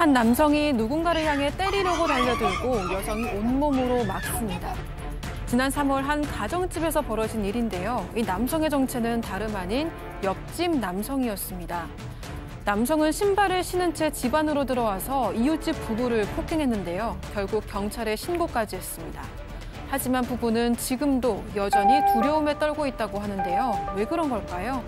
한 남성이 누군가를 향해 때리려고 달려들고 여성이 온몸으로 막습니다. 지난 3월 한 가정집에서 벌어진 일인데요. 이 남성의 정체는 다름 아닌 옆집 남성이었습니다. 남성은 신발을 신은 채 집 안으로 들어와서 이웃집 부부를 폭행했는데요. 결국 경찰에 신고까지 했습니다. 하지만 부부는 지금도 여전히 두려움에 떨고 있다고 하는데요. 왜 그런 걸까요?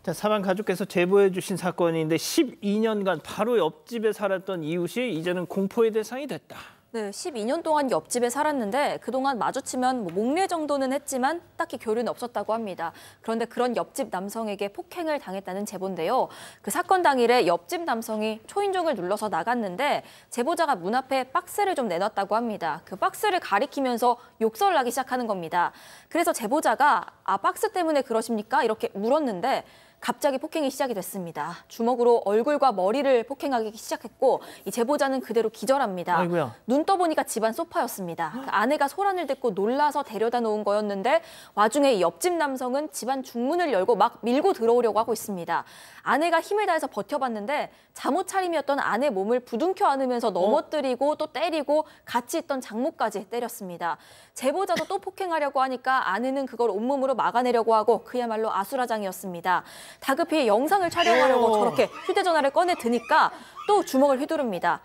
자, 사망 가족께서 제보해 주신 사건인데 12년간 바로 옆집에 살았던 이웃이 이제는 공포의 대상이 됐다. 네, 12년 동안 옆집에 살았는데 그동안 마주치면 목례 정도는 했지만 딱히 교류는 없었다고 합니다. 그런데 그런 옆집 남성에게 폭행을 당했다는 제보인데요. 그 사건 당일에 옆집 남성이 초인종을 눌러서 나갔는데 제보자가 문 앞에 박스를 좀 내놨다고 합니다. 그 박스를 가리키면서 욕설을 하기 시작하는 겁니다. 그래서 제보자가 박스 때문에 그러십니까? 이렇게 물었는데 갑자기 폭행이 시작이 됐습니다. 주먹으로 얼굴과 머리를 폭행하기 시작했고 이 제보자는 그대로 기절합니다. 아이고야. 눈 떠보니까 집안 소파였습니다. 그 아내가 소란을 듣고 놀라서 데려다 놓은 거였는데 와중에 이 옆집 남성은 집안 중문을 열고 막 밀고 들어오려고 하고 있습니다. 아내가 힘을 다해서 버텨봤는데 잠옷 차림이었던 아내 몸을 부둥켜 안으면서 넘어뜨리고 또 때리고 같이 있던 장모까지 때렸습니다. 제보자도 또 폭행하려고 하니까 아내는 그걸 온몸으로 막아내려고 하고 그야말로 아수라장이었습니다. 다급히 영상을 촬영하려고 저렇게 휴대전화를 꺼내 드니까 또 주먹을 휘두릅니다.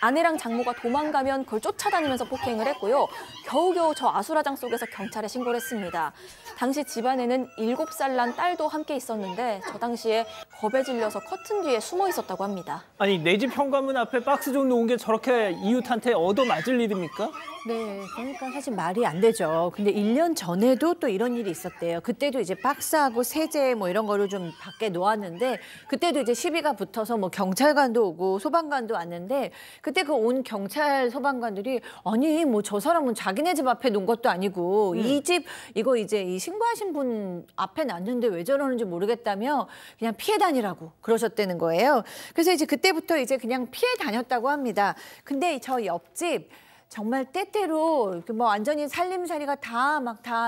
아내랑 장모가 도망가면 그걸 쫓아다니면서 폭행을 했고요. 겨우겨우 저 아수라장 속에서 경찰에 신고를 했습니다. 당시 집안에는 7살 난 딸도 함께 있었는데 저 당시에 겁에 질려서 커튼 뒤에 숨어 있었다고 합니다. 아니, 내 집 현관문 앞에 박스 좀 놓은 게 저렇게 이웃한테 얻어맞을 일입니까? 네, 그러니까 사실 말이 안 되죠. 근데 1년 전에도 또 이런 일이 있었대요. 그때도 이제 박스하고 세제 뭐 이런 거를 좀 밖에 놓았는데 그때도 이제 시비가 붙어서 뭐 경찰관도 오고 소방관도 왔는데 그때 그 온 경찰 소방관들이 아니 뭐 저 사람은 자기네 집 앞에 놓은 것도 아니고 이 집 이거 이제 이 신고하신 분 앞에 놨는데 왜 저러는지 모르겠다며 그냥 피해 다니라고 그러셨다는 거예요. 그래서 이제 그때부터 이제 그냥 피해 다녔다고 합니다. 근데 저 옆집 정말 때때로 뭐 완전히 살림살이가 다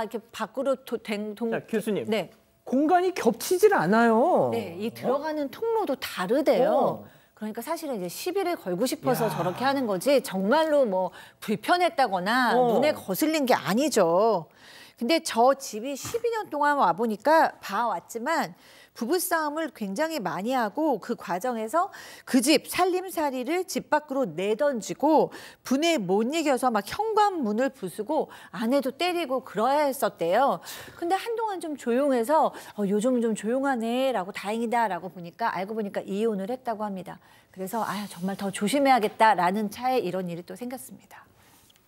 이렇게 밖으로 자, 교수님. 네. 공간이 겹치질 않아요. 네, 이 들어가는 통로도 다르대요. 그러니까 사실은 이제 시비를 걸고 싶어서 저렇게 하는 거지 정말로 뭐 불편했다거나 눈에 거슬린 게 아니죠. 근데 저 집이 12년 동안 와보니까 봐왔지만 부부싸움을 굉장히 많이 하고 그 과정에서 그 집 살림살이를 집 밖으로 내던지고 분에 못 이겨서 막 현관문을 부수고 아내도 때리고 그러야 했었대요. 근데 한동안 좀 조용해서 요즘은 좀 조용하네라고 다행이다라고 보니까 알고 보니까 이혼을 했다고 합니다. 그래서 정말 더 조심해야겠다라는 차에 이런 일이 또 생겼습니다.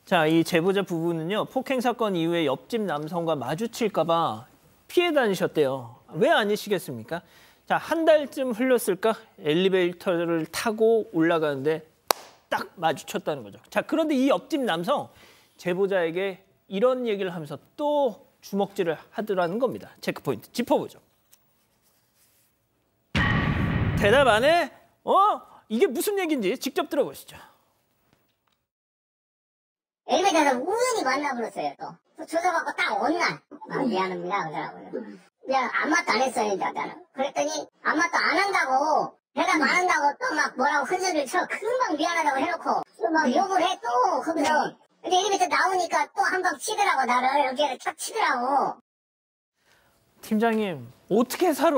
자, 이 제보자 부부는요, 폭행 사건 이후에 옆집 남성과 마주칠까 봐 피해 다니셨대요. 왜 아니시겠습니까? 자, 한 달쯤 흘렀을까? 엘리베이터를 타고 올라가는데 딱 마주쳤다는 거죠. 자, 그런데 이 옆집 남성 제보자에게 이런 얘기를 하면서 또 주먹질을 하더라는 겁니다. 체크포인트 짚어보죠. 대답 안 해? 이게 무슨 얘기인지 직접 들어보시죠. 엘리베이터에서 우연히 만나버렸어요, 또. 조사받고 딱 온 날. 미안합니다, 그러더라고요. 내가 아무 말도 안 했어요, 나는. 그랬더니 아무 말도 안 한다고, 대답 안 한다고 또 막 뭐라고 흔적을 쳐. 금방 미안하다고 해놓고, 또 막 욕을 해, 또, 거기서. 근데 엘리베이터 나오니까 또 한 방 치더라고, 나를. 여기를 탁 치더라고. 팀장님, 어떻게 살아?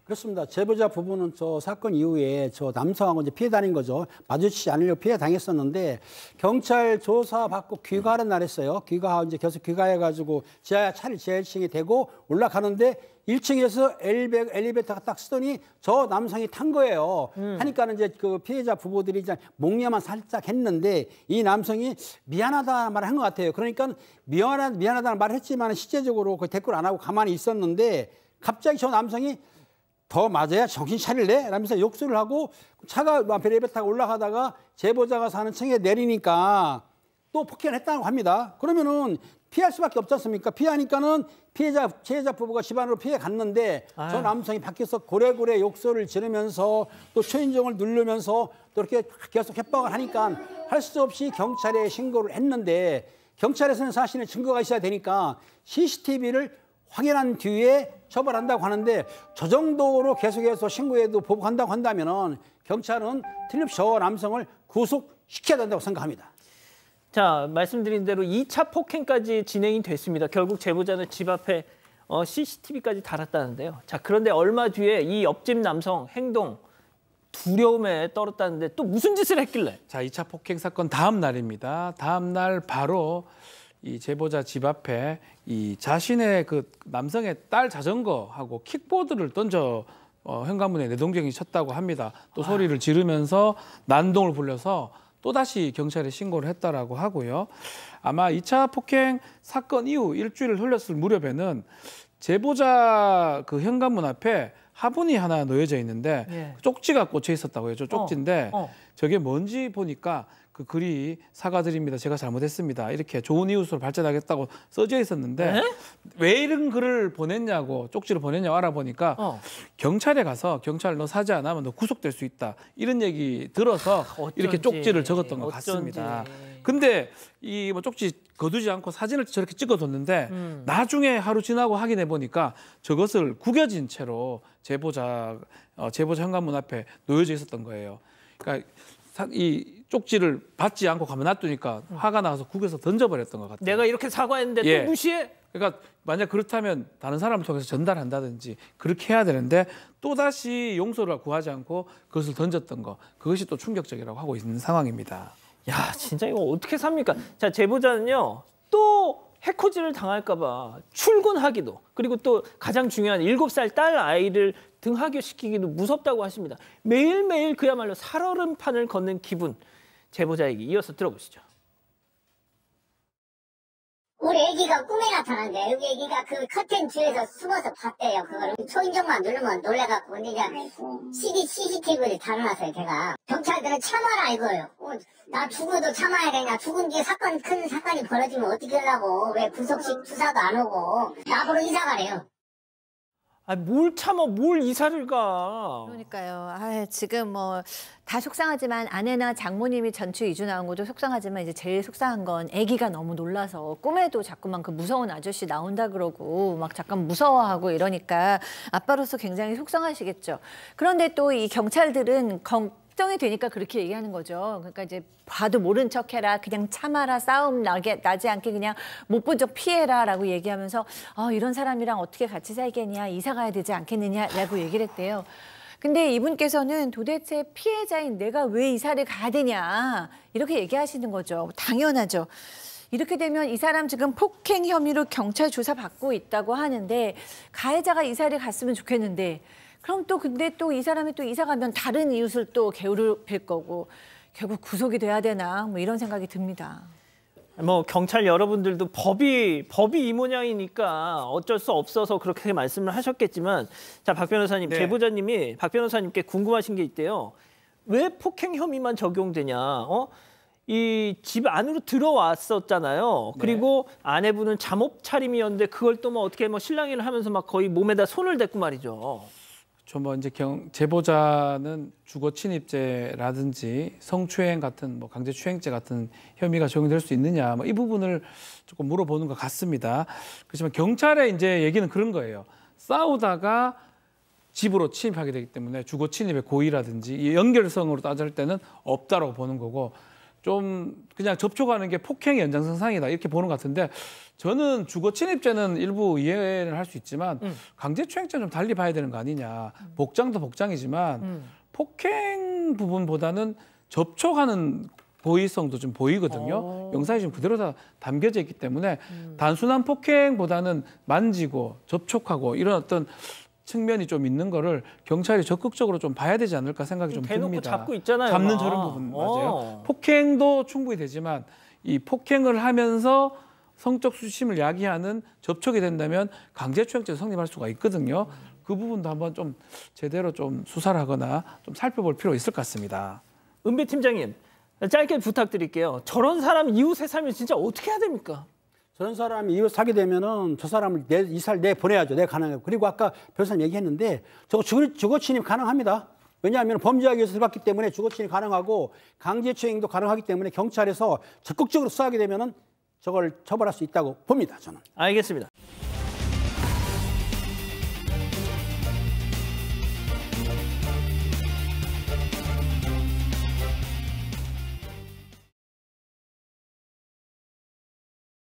그렇습니다. 제보자 부부는 저 사건 이후에 저 남성하고 이제 피해 다닌 거죠. 마주치지 않으려고 피해 당했었는데 경찰 조사 받고 귀가하는 날 했어요. 귀가하고 이제 계속 귀가해가지고 지하 차를 지하 1층에 대고 올라가는데 1층에서 엘리베이터가 딱 쓰더니 저 남성이 탄 거예요. 하니까는 이제 그 피해자 부부들이 이제 목례만 살짝 했는데 이 남성이 미안하다 말을 한 것 같아요. 그러니까 미안하다는 말을 했지만 실제적으로 그 대꾸를 안 하고 가만히 있었는데 갑자기 저 남성이 더 맞아야 정신 차릴래? 라면서 욕설을 하고 차가 엘리베이터가 올라가다가 제보자가 사는 층에 내리니까 또 폭행을 했다고 합니다. 그러면은 피할 수밖에 없지 않습니까? 피하니까는 피해자 부부가 집안으로 피해 갔는데 저 남성이 밖에서 고래고래 욕설을 지르면서 또 초인종을 누르면서 또 이렇게 계속 협박을 하니까 할 수 없이 경찰에 신고를 했는데 경찰에서는 사실은 증거가 있어야 되니까 CCTV를 확인한 뒤에 처벌한다고 하는데 저 정도로 계속해서 신고해도 보복한다고 한다면은 경찰은 틀림없이 저 남성을 구속시켜야 된다고 생각합니다. 자, 말씀드린 대로 2차 폭행까지 진행이 됐습니다. 결국 제보자는 집 앞에 CCTV까지 달았다는데요. 자, 그런데 얼마 뒤에 이 옆집 남성 행동 두려움에 떨었다는데 또 무슨 짓을 했길래? 자, 2차 폭행 사건 다음 날입니다. 다음 날 바로 이 제보자 집 앞에 이 자신의 그 남성의 딸 자전거하고 킥보드를 던져 현관문에 내동쟁이 쳤다고 합니다. 또 소리를 지르면서 난동을 불려서 또다시 경찰에 신고를 했다라고 하고요. 아마 2차 폭행 사건 이후 일주일을 흘렸을 무렵에는 제보자 그 현관문 앞에 화분이 하나 놓여져 있는데 예. 쪽지가 꽂혀 있었다고요. 저 쪽지인데 저게 뭔지 보니까 그 글이 사과드립니다. 제가 잘못했습니다. 이렇게 좋은 이웃으로 발전하겠다고 써져 있었는데 네? 왜 이런 글을 보냈냐고 쪽지를 보냈냐고 알아보니까 경찰에 가서 경찰 너 사죄 안 하면 너 구속될 수 있다. 이런 얘기 들어서 이렇게 쪽지를 적었던 것 같습니다. 근데 이 뭐 쪽지 거두지 않고 사진을 저렇게 찍어뒀는데 나중에 하루 지나고 확인해 보니까 저것을 구겨진 채로 제보자 현관문 앞에 놓여져 있었던 거예요. 그러니까 이 쪽지를 받지 않고 가만 놔두니까 화가 나서 구겨서 던져버렸던 것 같아요. 내가 이렇게 사과했는데 예. 또 무시해? 그러니까 만약 그렇다면 다른 사람을 통해서 전달한다든지 그렇게 해야 되는데 또다시 용서를 구하지 않고 그것을 던졌던 거 그것이 또 충격적이라고 하고 있는 상황입니다. 야, 진짜 이거 어떻게 삽니까? 자, 제보자는요. 또 해코지를 당할까 봐 출근하기도 그리고 또 가장 중요한 7살 딸 아이를 등하교시키기도 무섭다고 하십니다. 매일매일 그야말로 살얼음판을 걷는 기분. 제보자 얘기 이어서 들어보시죠. 우리 애기가 꿈에 나타났는데 여기 애기가 그 커튼 뒤에서 숨어서 봤대요. 그걸 초인종만 누르면 놀래갖고. 근데 이제 CCTV를 달아놨어요. 제가 경찰들은 참아라 이거예요. 나 죽어도 참아야 되냐. 죽은 뒤에 큰 사건이 벌어지면 어떻게 하려고. 왜 구속식 수사도 안 오고. 나보러 이사 가래요. 아, 뭘 참아, 뭘 이사를 가. 그러니까요. 아, 지금 뭐 다 속상하지만 아내나 장모님이 전추 이주 나온 것도 속상하지만 이제 제일 속상한 건 아기가 너무 놀라서 꿈에도 자꾸만 그 무서운 아저씨 나온다 그러고 막 잠깐 무서워하고 이러니까 아빠로서 굉장히 속상하시겠죠. 그런데 또 이 경찰들은 걱정이 되니까 그렇게 얘기하는 거죠. 그러니까 이제 봐도 모른 척해라, 그냥 참아라, 싸움 나지 않게 그냥 못 본 척 피해라라고 얘기하면서 이런 사람이랑 어떻게 같이 살겠냐, 이사 가야 되지 않겠느냐라고 얘기를 했대요. 근데 이분께서는 도대체 피해자인 내가 왜 이사를 가야 되냐 이렇게 얘기하시는 거죠. 당연하죠. 이렇게 되면 이 사람 지금 폭행 혐의로 경찰 조사 받고 있다고 하는데 가해자가 이사를 갔으면 좋겠는데 그럼 또 근데 또 이 사람이 또 이사 가면 다른 이웃을 또 괴롭힐 거고 결국 구속이 돼야 되나 뭐 이런 생각이 듭니다. 뭐 경찰 여러분들도 법이 이 모양이니까 어쩔 수 없어서 그렇게 말씀을 하셨겠지만 자, 박 변호사님, 네. 제보자님이 박 변호사님께 궁금하신 게 있대요. 왜 폭행 혐의만 적용되냐? 이 집 안으로 들어왔었잖아요. 그리고 아내분은 잠옷 차림이었는데 그걸 또 뭐 어떻게 뭐 실랑이를 하면서 막 거의 몸에다 손을 댔고 말이죠. 뭐 이제 제보자는 주거 침입죄라든지 성추행 같은 뭐 강제추행죄 같은 혐의가 적용될 수 있느냐 뭐 이 부분을 조금 물어보는 것 같습니다. 그렇지만 경찰의 이제 얘기는 그런 거예요. 싸우다가 집으로 침입하게 되기 때문에 주거 침입의 고의라든지 이 연결성으로 따질 때는 없다라고 보는 거고 좀 그냥 접촉하는 게 폭행의 연장선상이다 이렇게 보는 것 같은데 저는 주거 침입죄는 일부 이해를 할 수 있지만 강제추행죄는 좀 달리 봐야 되는 거 아니냐. 복장도 복장이지만 폭행 부분보다는 접촉하는 고의성도 좀 보이거든요. 영상이 지금 그대로 다 담겨져 있기 때문에 단순한 폭행보다는 만지고 접촉하고 이런 어떤 측면이 좀 있는 거를 경찰이 적극적으로 좀 봐야 되지 않을까 생각이 좀 대놓고 듭니다. 잡고 있잖아요. 잡는 저런 부분 맞아요. 폭행도 충분히 되지만 이 폭행을 하면서 성적 수침을 야기하는 접촉이 된다면 강제추행죄 성립할 수가 있거든요. 그 부분도 한번 좀 제대로 좀 수사를 하거나 좀 살펴볼 필요가 있을 것 같습니다. 은배 팀장님, 짧게 부탁드릴게요. 저런 사람 이웃에 살면 진짜 어떻게 해야 됩니까? 저런 사람이 이웃 사게 되면은 저 사람을 이사를 내보내야죠. 내가 가능해요. 그리고 아까 변호사님 얘기했는데 저거 주거 침입 가능합니다. 왜냐하면 범죄하기 위해서 들어갔기 때문에 주거 침입 가능하고 강제추행도 가능하기 때문에 경찰에서 적극적으로 수사하게 되면은 저걸 처벌할 수 있다고 봅니다. 저는. 알겠습니다.